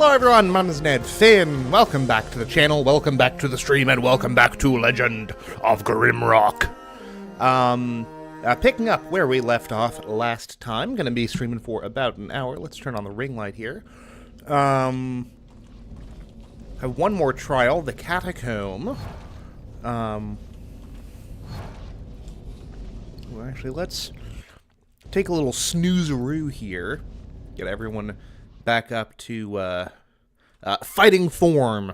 Hello everyone, my name is Ned Finn. Welcome back to the channel, welcome back to the stream, and welcome back to Legend of Grimrock. Picking up where we left off last time, gonna be streaming for about an hour. Let's turn on the ring light here. Have one more trial, the catacomb. Well, actually, let's take a little snooze-a-roo here. Get everyone back up to fighting form,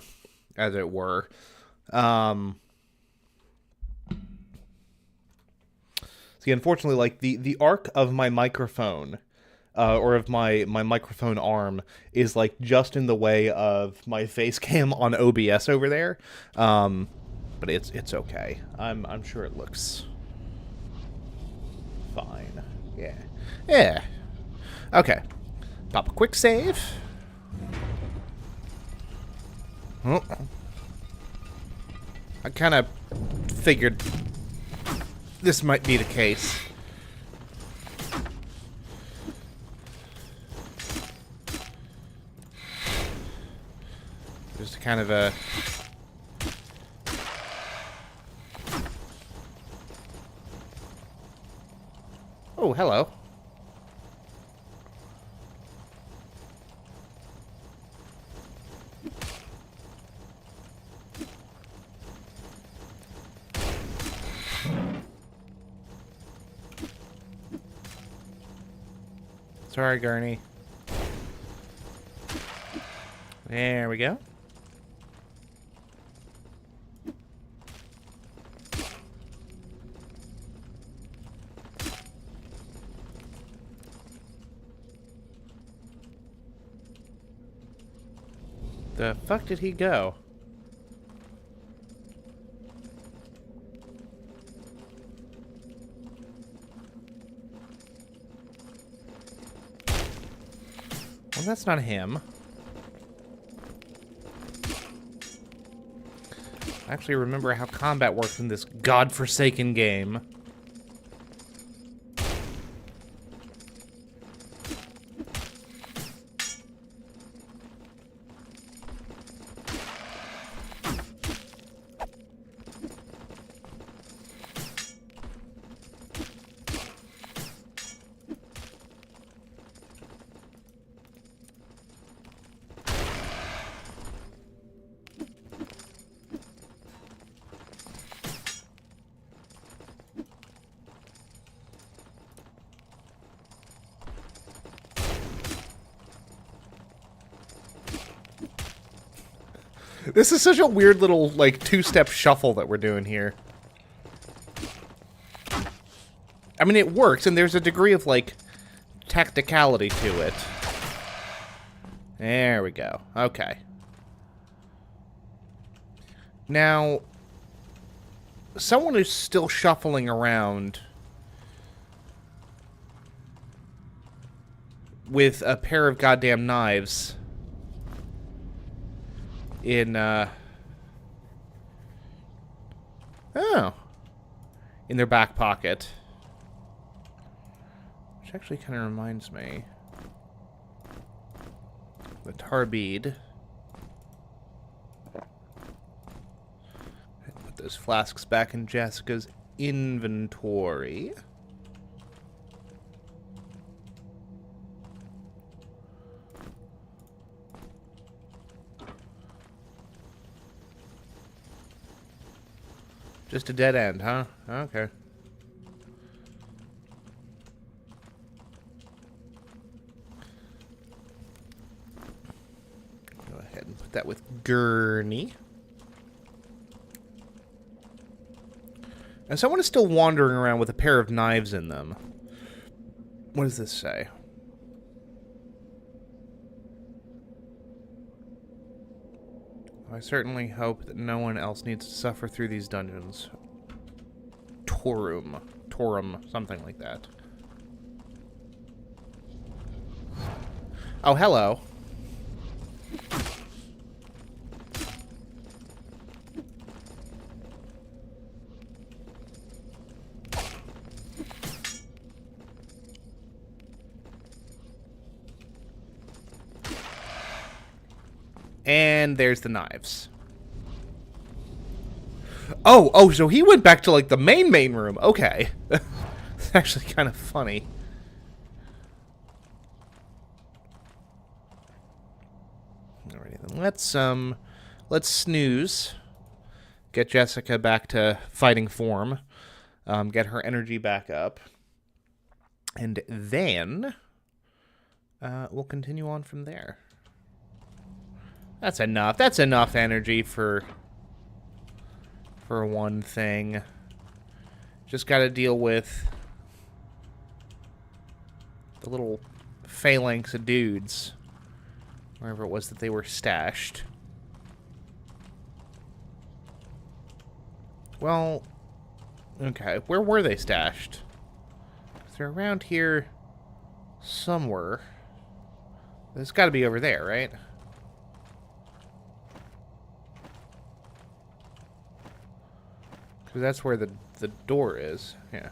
as it were. See, unfortunately, like, the arc of my microphone, or of my microphone arm, is, like, just in the way of my face cam on OBS over there. But it's okay. I'm sure it looks fine. Yeah. Yeah. Okay. Pop a quick save. Oh. I kind of figured this might be the case. Just kind of a... Oh, hello. Sorry, Gurney. There we go. The fuck did he go? Well, that's not him. I actually remember how combat works in this godforsaken game. This is such a weird little, like, two-step shuffle that we're doing here. I mean, it works, and there's a degree of, like, tacticality to it. There we go. Okay. Now, someone who's still shuffling around with a pair of goddamn knives in, in their back pocket. Which actually kind of reminds me. The tar bead. Put those flasks back in Jessica's inventory. Just a dead end, huh? Okay. Go ahead and put that with Gurney. And someone is still wandering around with a pair of knives in them. What does this say? I certainly hope that no one else needs to suffer through these dungeons. Torum, something like that. Oh, hello. And there's the knives. Oh, so he went back to, like, the main room. Okay. It's actually kind of funny. Alrighty then. Let's snooze. Get Jessica back to fighting form. Get her energy back up. And then we'll continue on from there. That's enough. That's enough energy for one thing. Just got to deal with the little phalanx of dudes, wherever it was that they were stashed. Well, okay, where were they stashed? They're around here somewhere. It's got to be over there, right? Because that's where the door is. Yeah.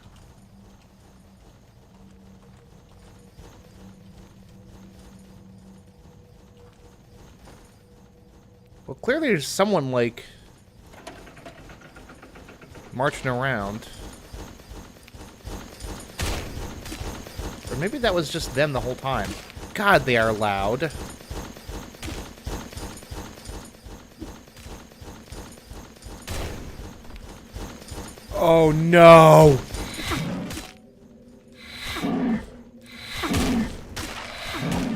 Well, clearly there's someone, like, marching around. Or maybe that was just them the whole time. God, they are loud. Oh, no!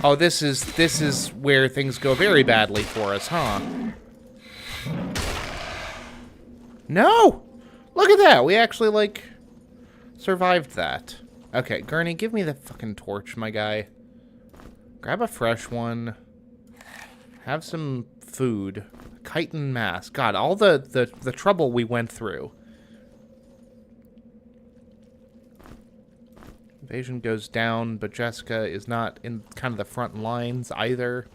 Oh, this is where things go very badly for us, huh? No! Look at that! We actually, like, survived that. Okay, Gurney, give me the fucking torch, my guy. Grab a fresh one. Have some food. Chitin mask. God, all the trouble we went through. Invasion goes down, but Jessica is not in kind of the front lines either.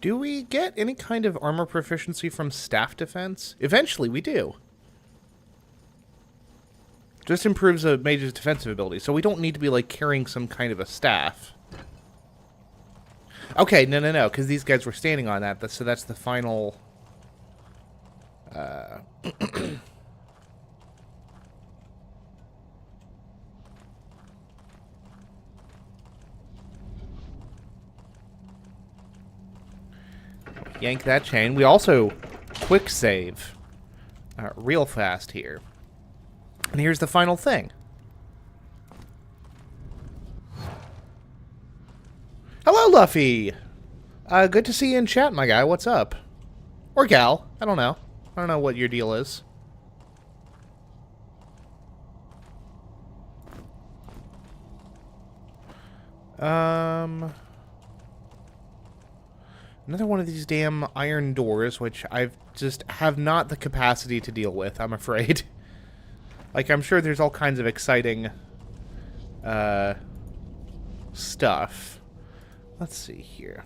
Do we get any kind of armor proficiency from staff defense? Eventually, we do. Just improves a mage's defensive ability, so we don't need to be, like, carrying some kind of a staff. Okay, no, because these guys were standing on that, so that's the final... Yank that chain. We also quick save real fast here. And here's the final thing. Hello, Luffy! Good to see you in chat, my guy. What's up? Or gal. I don't know. I don't know what your deal is. Another one of these damn iron doors, which I just have not the capacity to deal with, I'm afraid. Like, I'm sure there's all kinds of exciting stuff. Let's see here.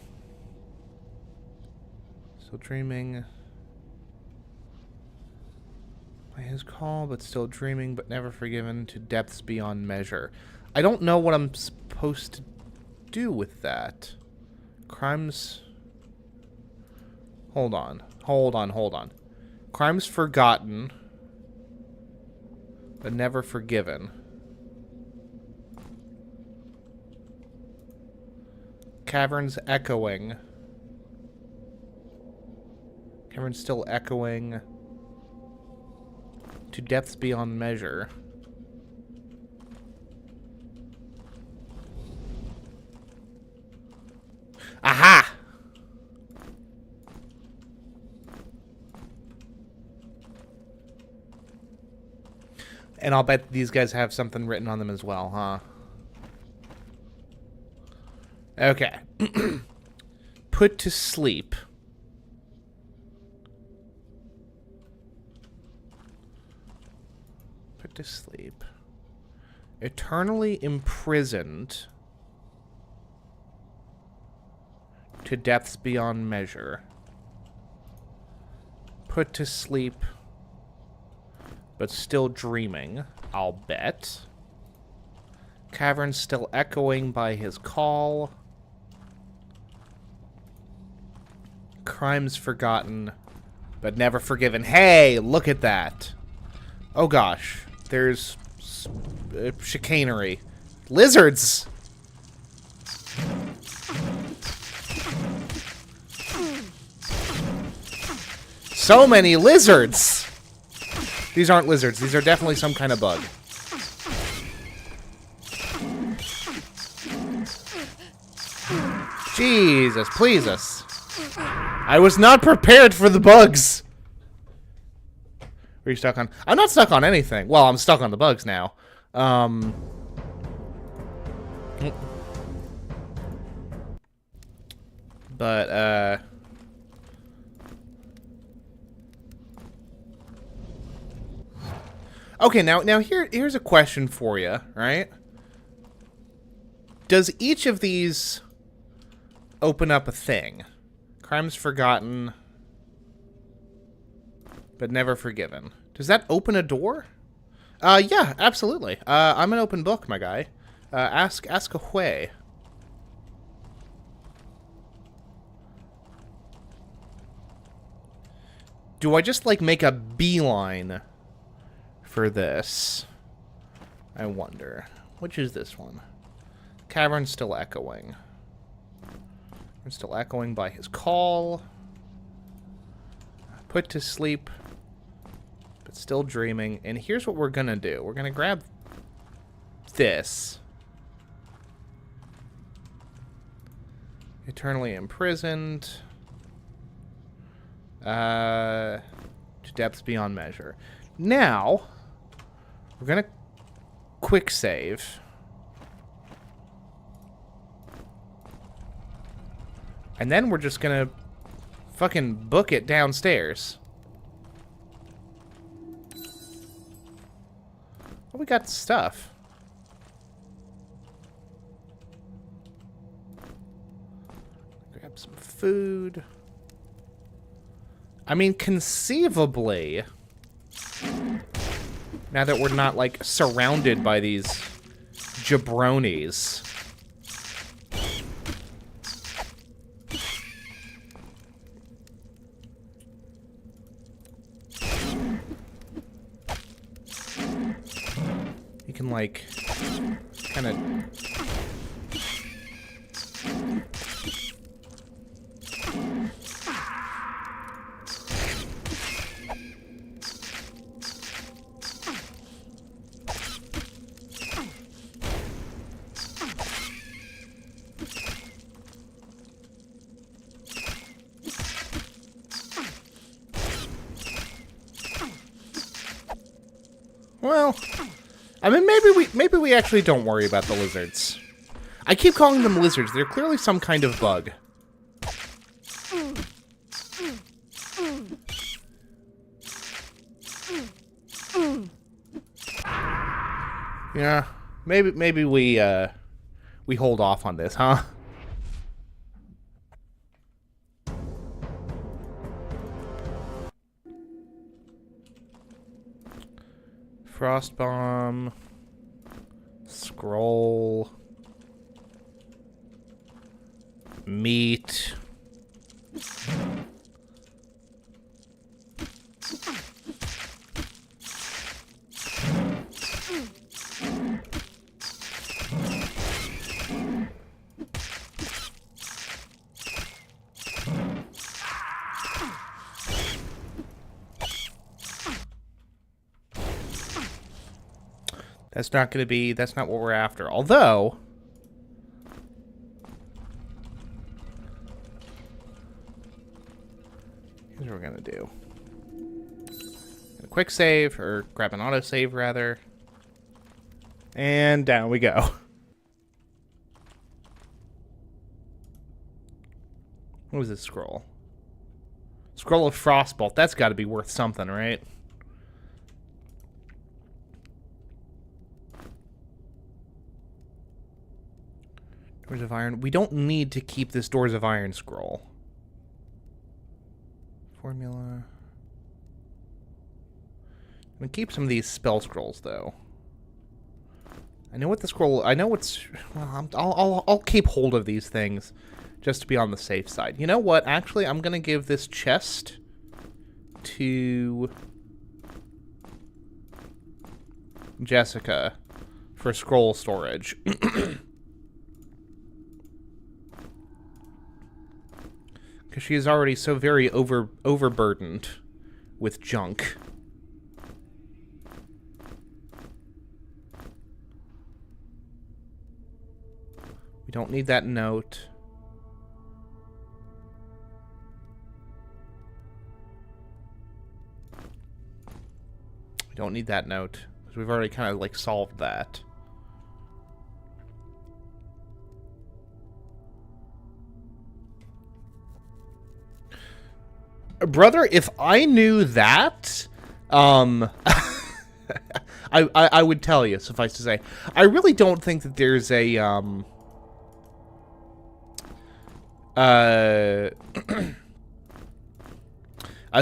Still dreaming. By his call, but still dreaming, but never forgiven, to depths beyond measure. I don't know what I'm supposed to do with that. Crimes... Hold on. Crimes forgotten, but never forgiven. Caverns echoing. Caverns still echoing. To depths beyond measure. Aha! And I'll bet these guys have something written on them as well, huh? Okay. Put to sleep. Put to sleep. Eternally imprisoned. To depths beyond measure. Put to sleep. But still dreaming, I'll bet. Cavern still echoing by his call. Crimes forgotten, but never forgiven. Hey, look at that. Oh gosh. There's chicanery. Lizards! So many lizards! These aren't lizards. These are definitely some kind of bug. Jesus, please us. I was not prepared for the bugs. Were you stuck on? I'm not stuck on anything. Well, I'm stuck on the bugs now. But, okay, now here's a question for you, right? Does each of these open up a thing? Crimes forgotten, but never forgiven. Does that open a door? Yeah, absolutely. I'm an open book, my guy. Ask away. Do I just, like, make a beeline for this? I wonder. Which is this one? Cavern still echoing. I'm still echoing by his call. Put to sleep, but still dreaming. And here's what we're gonna do. We're gonna grab this. Eternally imprisoned. To depths beyond measure. Now, we're gonna quick save. And then we're just gonna fucking book it downstairs. Oh, we got stuff. Grab some food. I mean, conceivably, now that we're not, like, surrounded by these jabronis. You can, like, kind of... Well, I mean, maybe we actually don't worry about the lizards. I keep calling them lizards. They're clearly some kind of bug. Yeah, maybe we hold off on this, huh? Frost bomb, scroll, meat. That's not what we're after. Although, here's what we're gonna do. A quick save, or grab an auto save rather. And down we go. What was this scroll? Scroll of Frostbolt. That's gotta be worth something, right? Doors of Iron. We don't need to keep this Doors of Iron scroll. Formula. I'm gonna keep some of these spell scrolls, though. I know what the scroll. I know what's. Well, I'll keep hold of these things, just to be on the safe side. You know what? Actually, I'm going to give this chest to Jessica for scroll storage. Because she is already so very overburdened with junk. We don't need that note. We don't need that note, because we've already kind of, like, solved that. Brother, if I knew that, I would tell you, suffice to say. I really don't think that there's a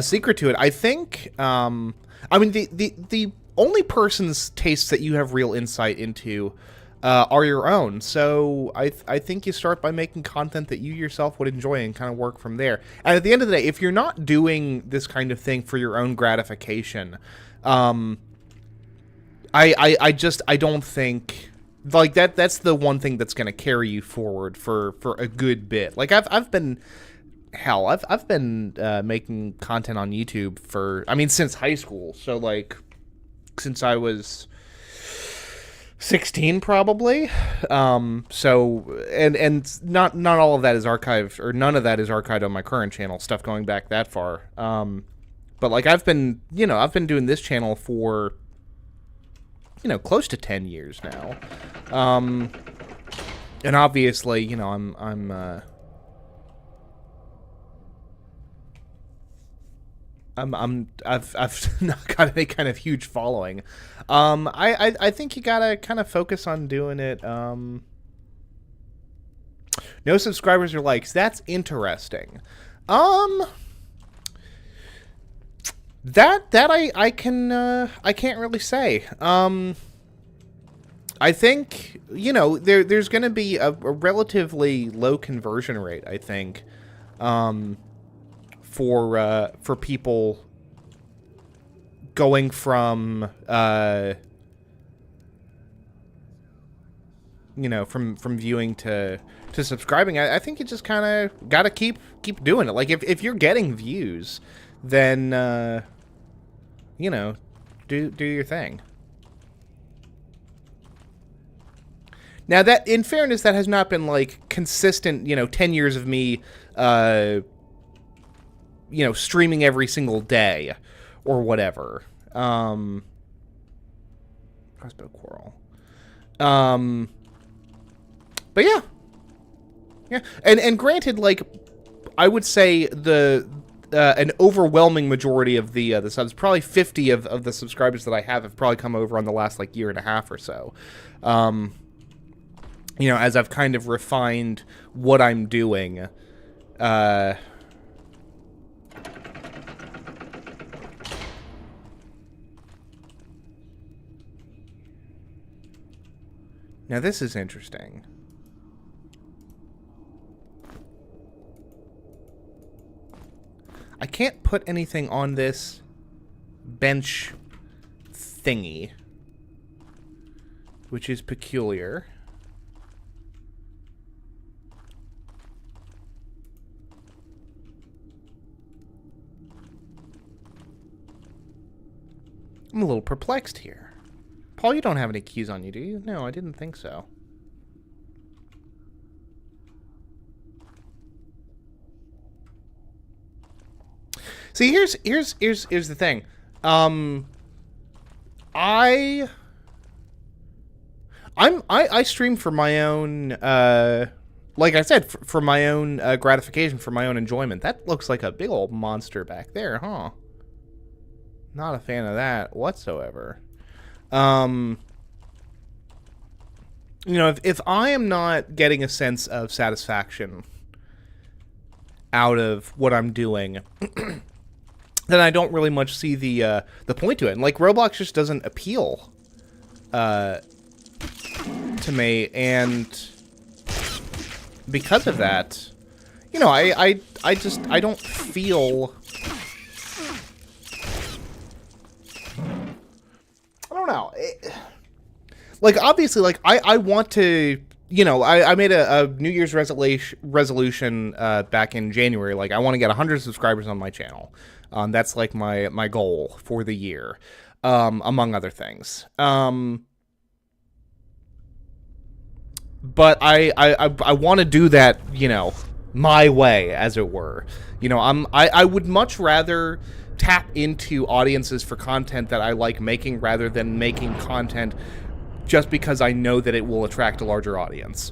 secret to it. I think, I mean, the only person's tastes that you have real insight into are your own. So I think you start by making content that you yourself would enjoy and kind of work from there. And at the end of the day, if you're not doing this kind of thing for your own gratification, I don't think, like, that's the one thing that's going to carry you forward for a good bit. Like, I've been making content on YouTube for, I mean, since high school. So, like, since I was 16 probably. So, and not all of that is archived, or none of that is archived on my current channel, stuff going back that far. But, like, I've been doing this channel for, close to 10 years now. And obviously, I've not got any kind of huge following. I think you gotta kind of focus on doing it. No subscribers or likes. That's interesting. That I can't really say. I think, there's going to be a relatively low conversion rate, I think, for people going from, from viewing to subscribing. I think you just kind of got to keep doing it. Like, if you're getting views, then, do your thing. Now, that, in fairness, that has not been, like, consistent, 10 years of me, streaming every single day, or whatever. Crossbow quarrel. But yeah. Yeah. And granted, like, I would say an overwhelming majority of the subs, probably 50 of the subscribers that I have probably come over on the last, like, year and a half or so. As I've kind of refined what I'm doing. Now, this is interesting. I can't put anything on this bench thingy, which is peculiar. I'm a little perplexed here. Paul, you don't have any keys on you, do you? No, I didn't think so. See, here's the thing. I stream for my own, like I said, for my own gratification, for my own enjoyment. That looks like a big old monster back there, huh? Not a fan of that whatsoever. If I am not getting a sense of satisfaction out of what I'm doing, then I don't really much see the point to it. And, like, Roblox just doesn't appeal to me, and because of that, you know, I don't feel, I don't know. Like, obviously, like, I want to, you know, I made a New Year's resolution back in January. Like, I want to get 100 subscribers on my channel. That's, like, my goal for the year, among other things. But I want to do that, you know, my way, as it were. You know, I would much rather tap into audiences for content that I like making rather than making content just because I know that it will attract a larger audience.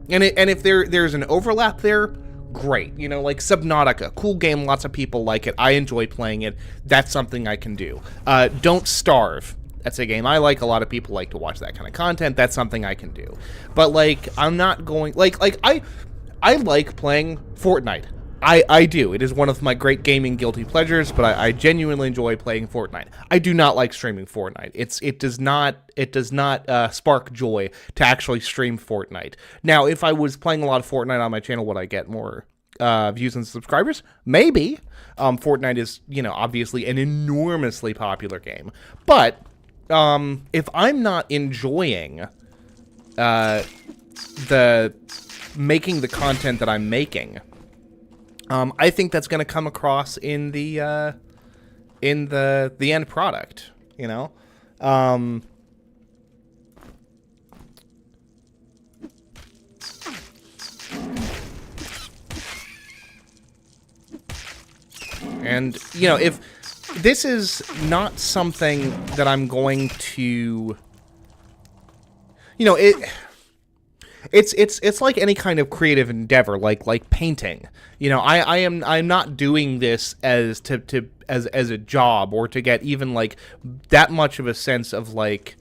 And if there's an overlap there, great. You know, like Subnautica, cool game, lots of people like it. I enjoy playing it. That's something I can do. Don't Starve. That's a game I like. A lot of people like to watch that kind of content. That's something I can do. But, like, I'm not going... Like I like playing Fortnite. I do. It is one of my great gaming guilty pleasures, but I genuinely enjoy playing Fortnite. I do not like streaming Fortnite. It does not spark joy to actually stream Fortnite. Now, if I was playing a lot of Fortnite on my channel, would I get more views and subscribers? Maybe. Fortnite is, you know, obviously an enormously popular game. But if I'm not enjoying making the content that I'm making, I think that's going to come across in the end product, you know? And, you know, if this is not something that I'm going to, you know, it's like any kind of creative endeavor, like painting. You know, I'm not doing this as a job or to get even like that much of a sense of like,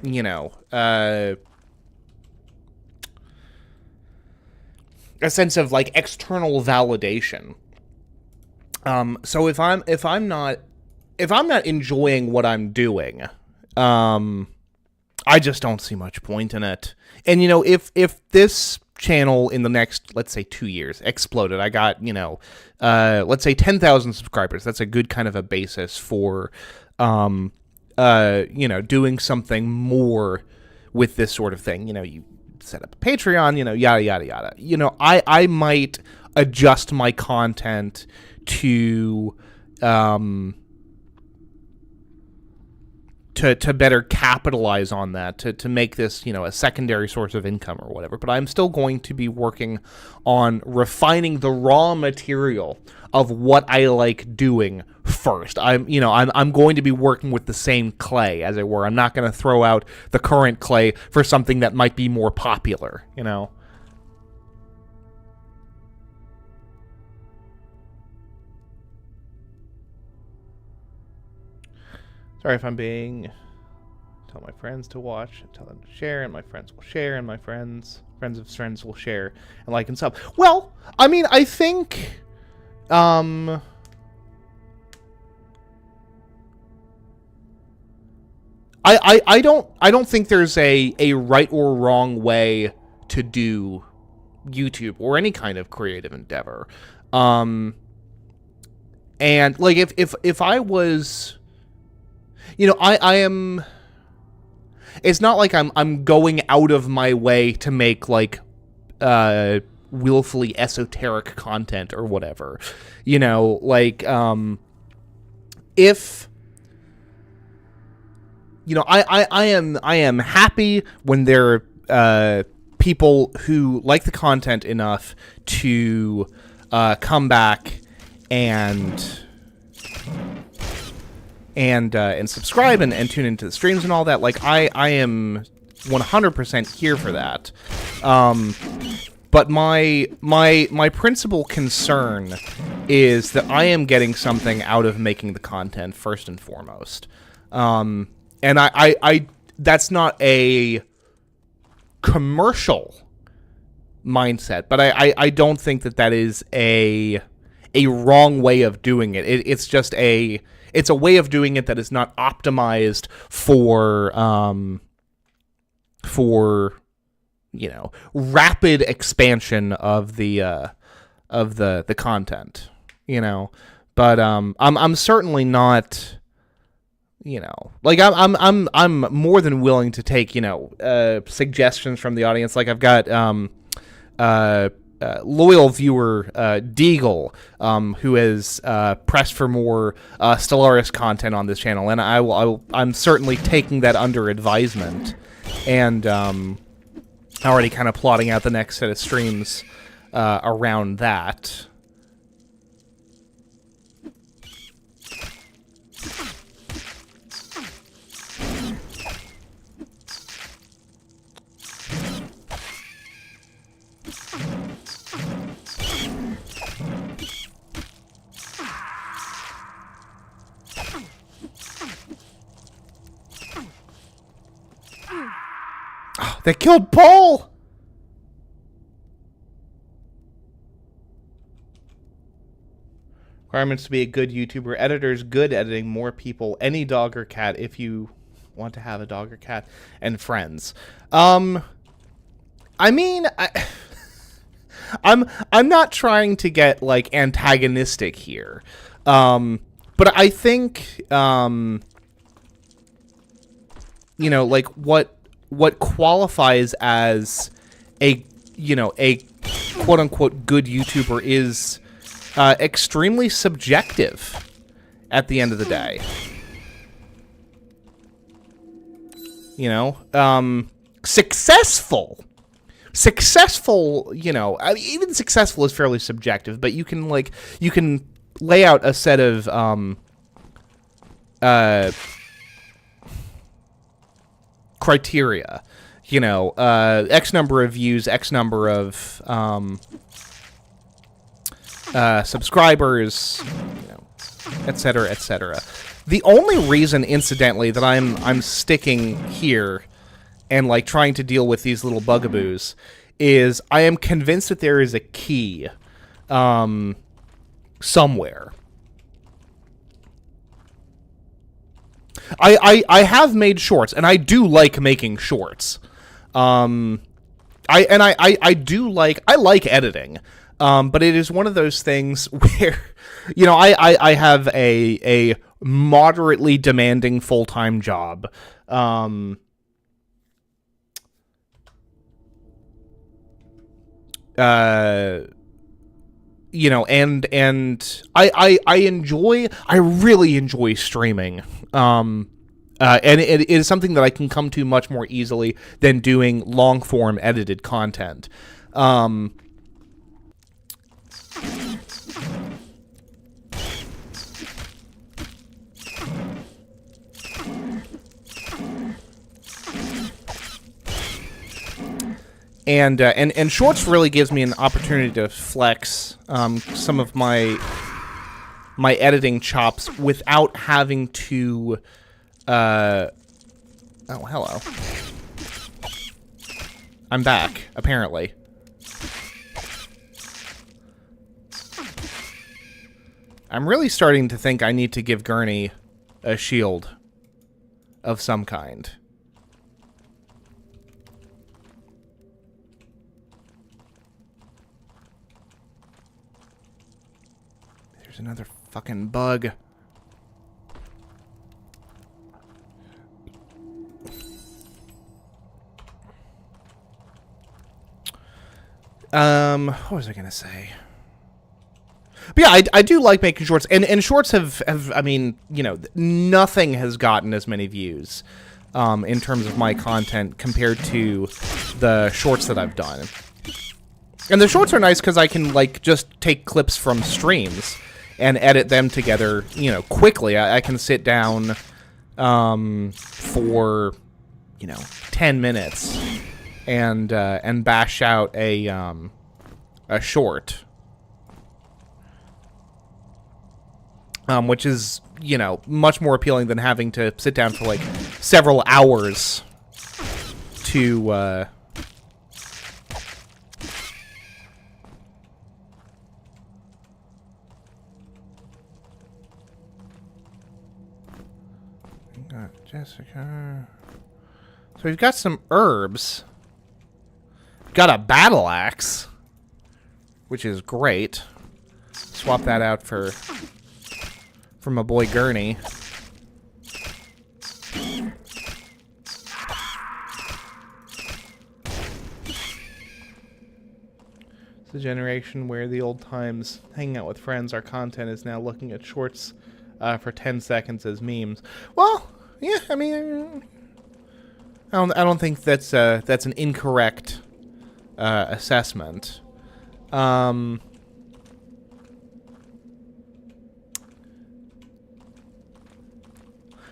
you know, a sense of like external validation. So if I'm not enjoying what I'm doing, I just don't see much point in it. And, you know, if this channel in the next, let's say 2 years exploded, I got, you know, let's say 10,000 subscribers. That's a good kind of a basis for, you know, doing something more with this sort of thing. You know, you set up a Patreon, you know, yada, yada, yada. You know, I might adjust my content to better capitalize on that, to make this, you know, a secondary source of income or whatever. But I'm still going to be working on refining the raw material of what I like doing first. I'm going to be working with the same clay, as it were. I'm not going to throw out the current clay for something that might be more popular, you know. Sorry if I'm being... Tell my friends to watch, tell them to share, and my friends will share, and my friends of friends will share, and like and sub. Well, I mean, I think... I don't think there's a right or wrong way to do YouTube or any kind of creative endeavor. And like if I was... You know, I am... It's not like I'm going out of my way to make, like, willfully esoteric content or whatever. You know, like, if... You know, I am happy when there are people who like the content enough to come back and subscribe and tune into the streams and all that. Like, I am 100% here for that. But my principal concern is that I am getting something out of making the content first and foremost. And I that's not a commercial mindset, but I don't think that is a wrong way of doing it. It's just it's a way of doing it that is not optimized for rapid expansion of the content, but I'm certainly not, like I'm more than willing to take suggestions from the audience. Like I've got loyal viewer Deagle, who has pressed for more Stellaris content on this channel, and I'm certainly taking that under advisement, and already kind of plotting out the next set of streams around that. Oh, they killed Paul! Requirements to be a good YouTuber. Editors, good editing, more people, any dog or cat if you want to have a dog or cat, and friends. I mean, I'm not trying to get, like, antagonistic here. But I think, like, what qualifies as a quote-unquote good YouTuber is extremely subjective at the end of the day. Successful, I mean, even successful is fairly subjective, but you can lay out a set of criteria, X number of views, X number of subscribers, et cetera, et cetera. The only reason, incidentally, that I'm sticking here and like trying to deal with these little bugaboos is I am convinced that there is a key somewhere. I have made shorts, and I do like making shorts. I like editing. But it is one of those things where, I have a moderately demanding full-time job. And I really enjoy streaming. And it is something that I can come to much more easily than doing long-form edited content. And shorts really gives me an opportunity to flex some of my editing chops without having to oh, hello. I'm back, apparently. I'm really starting to think I need to give Gurney a shield of some kind. There's another fucking bug. What was I gonna say? But yeah, I do like making shorts, and shorts have I mean, nothing has gotten as many views in terms of my content compared to the shorts that I've done. And the shorts are nice because I can just take clips from streams and edit them together, quickly. I can sit down for 10 minutes and bash out a short. Which is, much more appealing than having to sit down for, several hours to, Jessica. So we've got some herbs. Got a battle axe, which is great. Swap that out for my boy Gurney. It's the generation where the old times hanging out with friends, our content is now looking at shorts for 10 seconds as memes. Well, yeah, I mean, I don't think that's an incorrect assessment.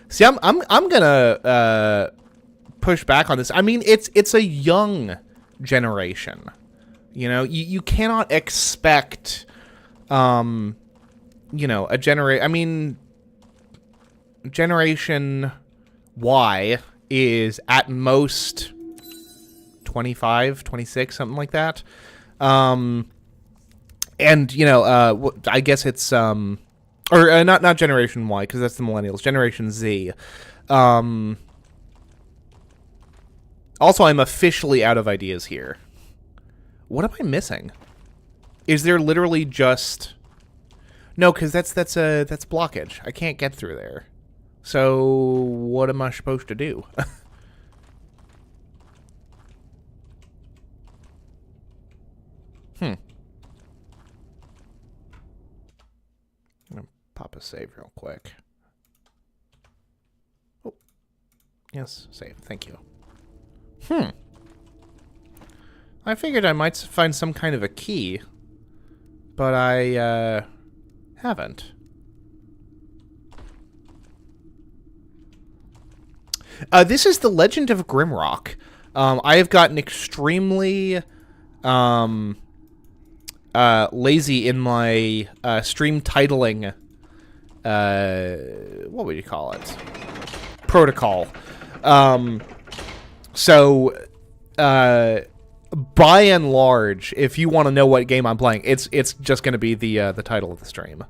See, I'm gonna push back on this. I mean, it's a young generation. You know, you cannot expect, you know, I mean, Generation Y is at most 25, 26, something like that. And, you know, I guess it's, or not Generation Y, because that's the millennials. Generation Z. Also, I'm officially out of ideas here. What am I missing? Is there literally just... No, because that's blockage. I can't get through there. So, what am I supposed to do? I'm gonna pop a save real quick. Oh. Yes, save. Thank you. I figured I might find some kind of a key, but I haven't. This is the Legend of Grimrock. I have gotten extremely lazy in my stream titling. What would you call it? Protocol. So, by and large, if you want to know what game I'm playing, it's just going to be the title of the stream.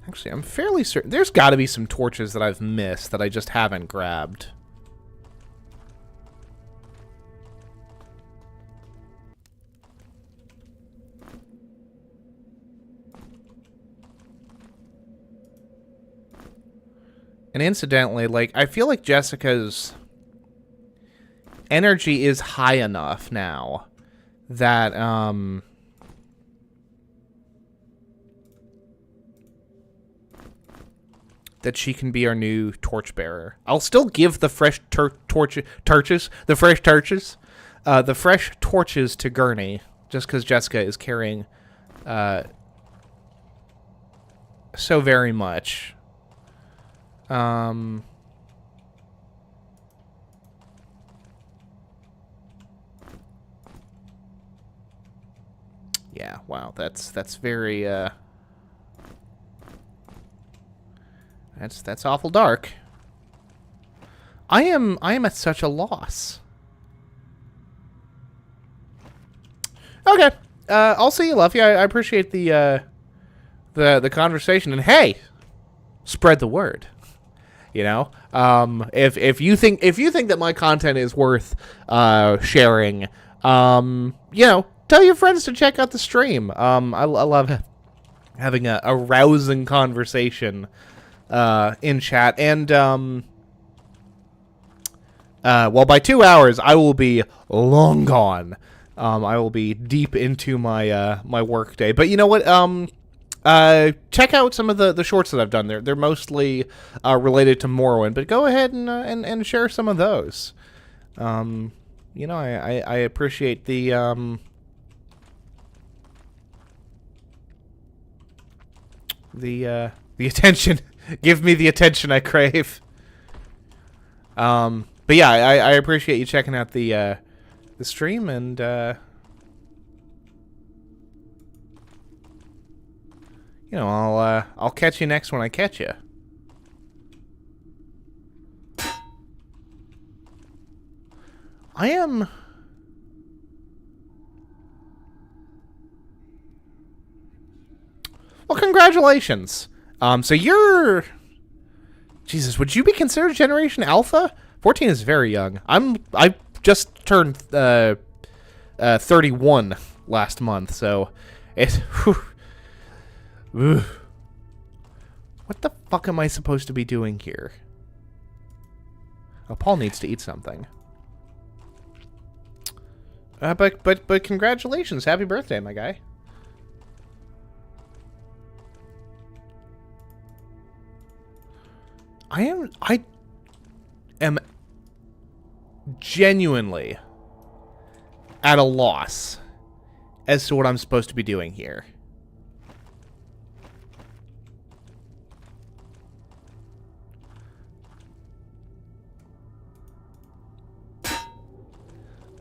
Actually, I'm fairly certain there's got to be some torches that I've missed that I just haven't grabbed. And incidentally, like, I feel like Jessica's energy is high enough now that, that she can be our new torchbearer. I'll still give the fresh torches to Gurney, just because Jessica is carrying, so very much. Yeah, wow, that's very, that's awful dark. I am at such a loss. Okay, I'll see you, Luffy. I appreciate the conversation, and hey, spread the word. You know, if you think that my content is worth sharing, you know, tell your friends to check out the stream. I love having a rousing conversation in chat, and well, by 2 hours I will be long gone. I will be deep into my my work day. But you know what? Check out some of the shorts that I've done. They're mostly related to Morrowind, but go ahead and share some of those. You know, I appreciate the attention. Give me the attention I crave. But yeah, I appreciate you checking out the stream, and you know, I'll catch you next when I catch you. I am... Well, congratulations. So you're... Jesus, would you be considered Generation Alpha? 14 is very young. I just turned 31 last month, so it... What the fuck am I supposed to be doing here? Oh, Paul needs to eat something. But congratulations. Happy birthday, my guy. I am genuinely at a loss as to what I'm supposed to be doing here.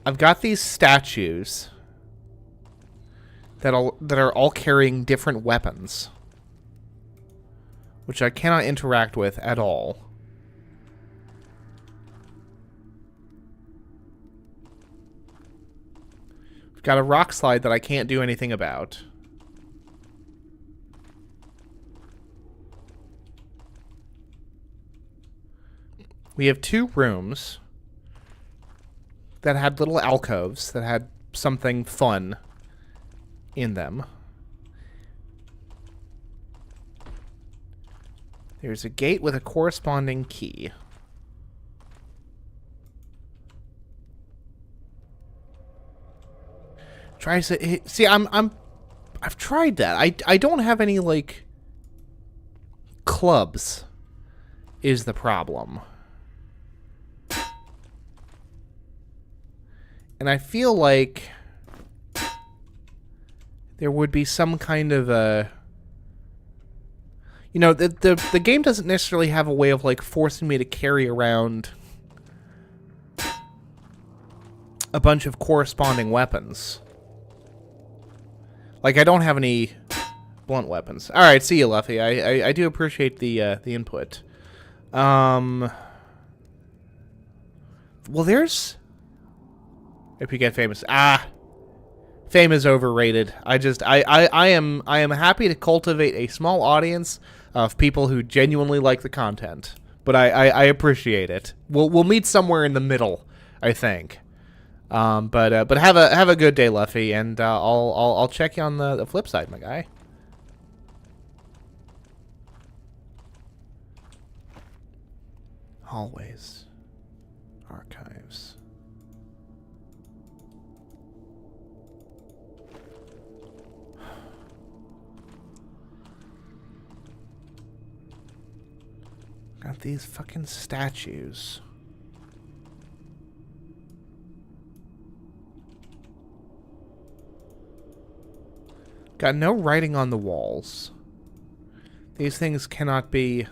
I've got these statues that are all carrying different weapons, which I cannot interact with at all. I've got a rock slide that I can't do anything about. We have 2 rooms that had little alcoves that had something fun in them. There's a gate with a corresponding key. See, I've tried that. I don't have any, like, clubs is the problem. And I feel like there would be some kind of a... You know, the game doesn't necessarily have a way of, like, forcing me to carry around a bunch of corresponding weapons. Like, I don't have any blunt weapons. Alright, see you, Luffy. I do appreciate the input. Well, there's... If you get famous. Fame is overrated. I am happy to cultivate a small audience of people who genuinely like the content. But I appreciate it. We'll meet somewhere in the middle, I think. But have a good day, Luffy, and I'll check you on the flip side, my guy. Hallways. Archives. Got these fucking statues. Got no writing on the walls. These things cannot be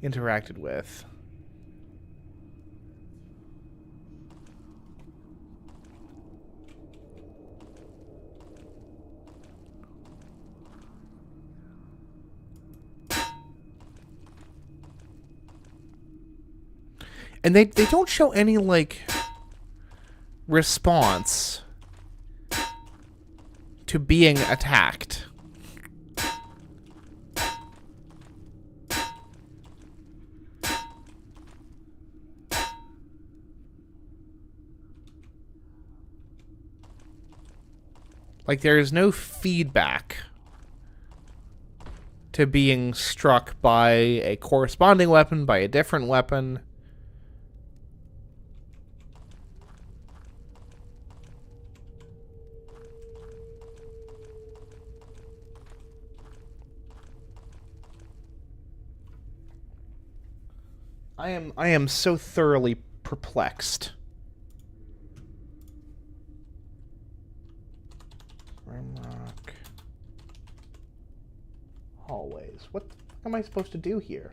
interacted with. And they don't show any, like, response to being attacked. Like, there is no feedback to being struck by a corresponding weapon, by a different weapon. I am so thoroughly perplexed. Grimrock. Hallways. What the fuck am I supposed to do here?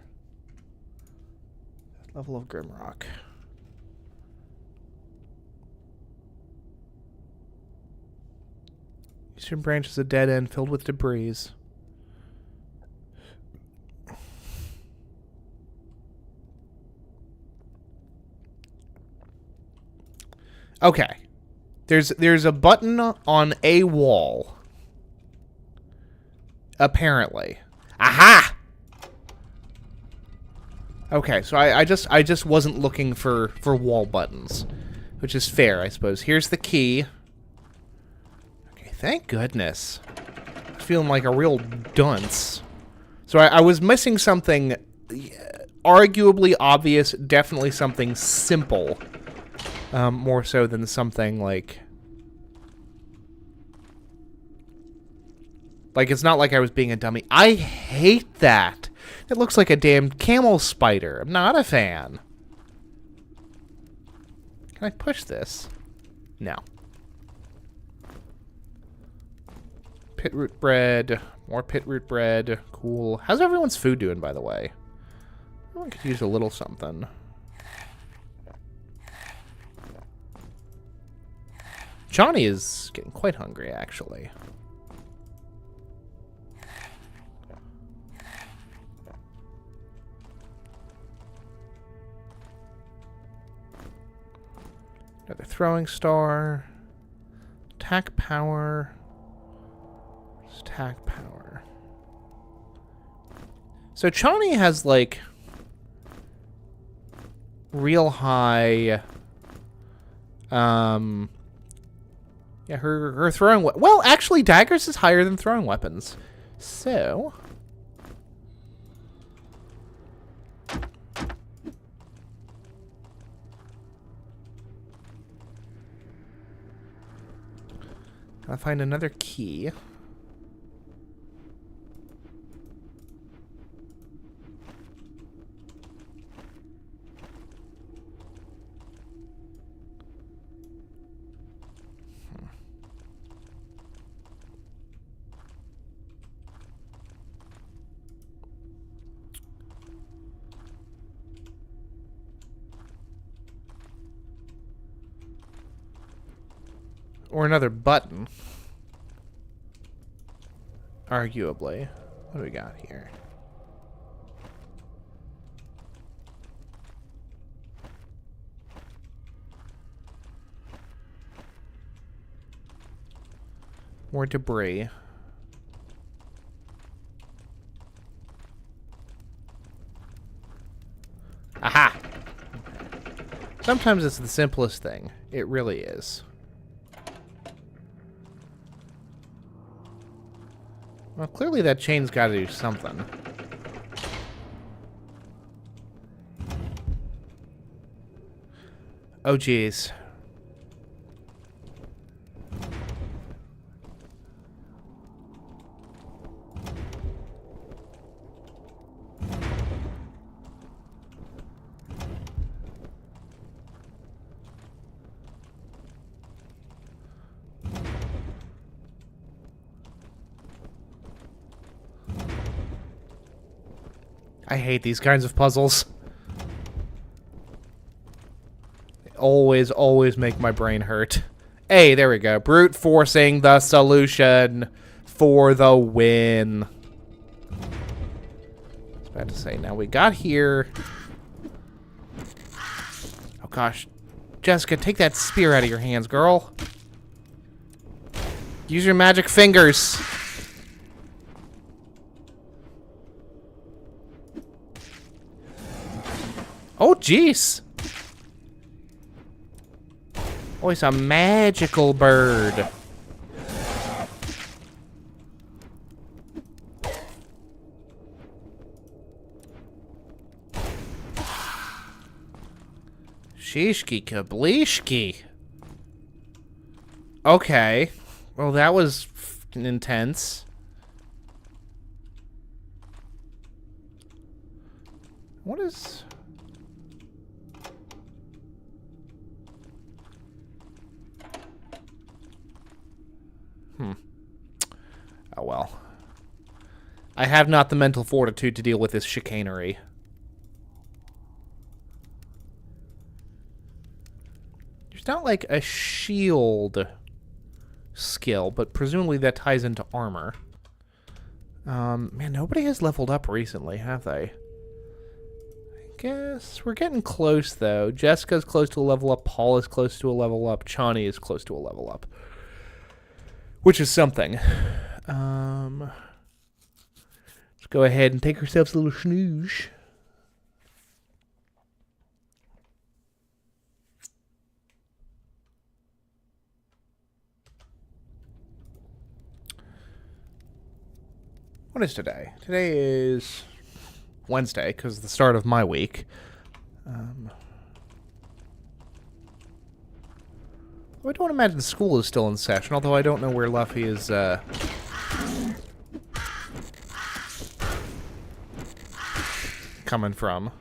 Level of Grimrock. Eastern branch is a dead end filled with debris. Okay. There's a button on a wall Apparently. Aha! Okay, so I just wasn't looking for wall buttons, which is fair, I suppose. Here's the key. Okay, thank goodness. I'm feeling like a real dunce. So I was missing something arguably obvious, definitely something simple, more so than something like it's not like I was being a dummy. I hate that. It looks like a damn camel spider. I'm not a fan. Can I push this? No. Pit root bread. More pit root bread. Cool. How's everyone's food doing, by the way? Everyone could use a little something. Johnny is getting quite hungry, actually. Another throwing star. Attack power. Attack power. So Chani has, like, real high, yeah, her throwing, well, actually, daggers is higher than throwing weapons. So, I'll find another key. Or another button. Arguably. What do we got here? More debris. Aha! Sometimes it's the simplest thing. It really is. Well, clearly that chain's got to do something. Oh, geez. I hate these kinds of puzzles. They always make my brain hurt. Hey, there we go. Brute forcing the solution for the win. I was about to say, now we got here. Oh gosh. Jessica, take that spear out of your hands, girl. Use your magic fingers. Oh, jeez. Oh, it's a magical bird. Shishki kablishki. Okay. Well, that was intense. What is... Oh, well. I have not the mental fortitude to deal with this chicanery. There's not like a shield skill, but presumably that ties into armor. Man, nobody has leveled up recently, have they? I guess we're getting close, though. Jessica's close to a level up. Paul is close to a level up. Chani is close to a level up. Which is something. Let's go ahead and take ourselves a little snooze. What is today? Today is Wednesday, because it's the start of my week. I don't imagine school is still in session, although I don't know where Luffy is, coming from.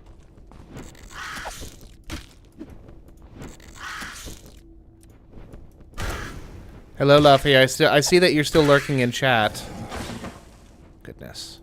Hello, Luffy. I see that you're still lurking in chat. Goodness.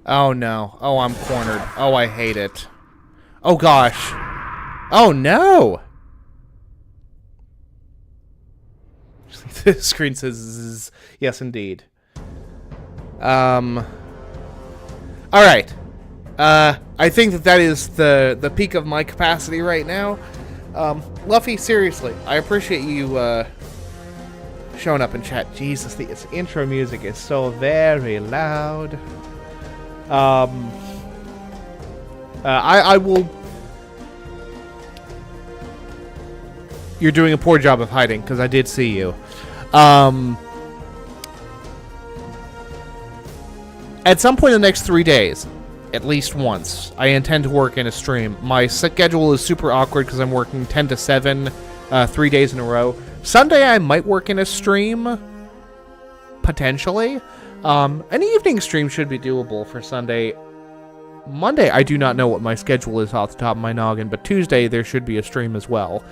Oh no. Oh, I'm cornered. Oh, I hate it. Oh gosh. Oh no! The screen says, yes, indeed. Alright. I think that is the peak of my capacity right now. Luffy, seriously, I appreciate you, showing up in chat. Jesus, this intro music is so very loud. I will... You're doing a poor job of hiding, because I did see you. At some point in the next 3 days, at least once, I intend to work in a stream. My schedule is super awkward because I'm working 10 to 7, 3 days in a row. Sunday I might work in a stream, potentially. An evening stream should be doable for Sunday. Monday, I do not know what my schedule is off the top of my noggin, but Tuesday there should be a stream as well.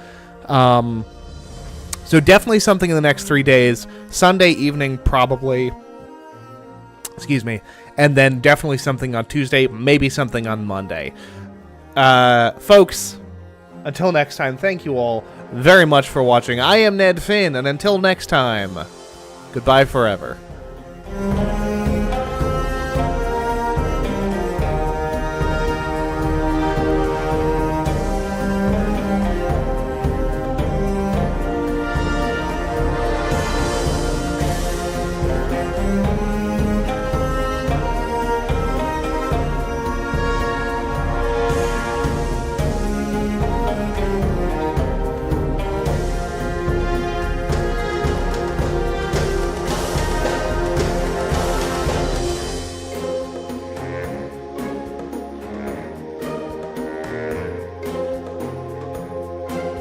So definitely something in the next 3 days. Sunday evening, probably. Excuse me. And then definitely something on Tuesday, maybe something on Monday. Folks, until next time, thank you all very much for watching. I am Ned Finn, and until next time, goodbye forever.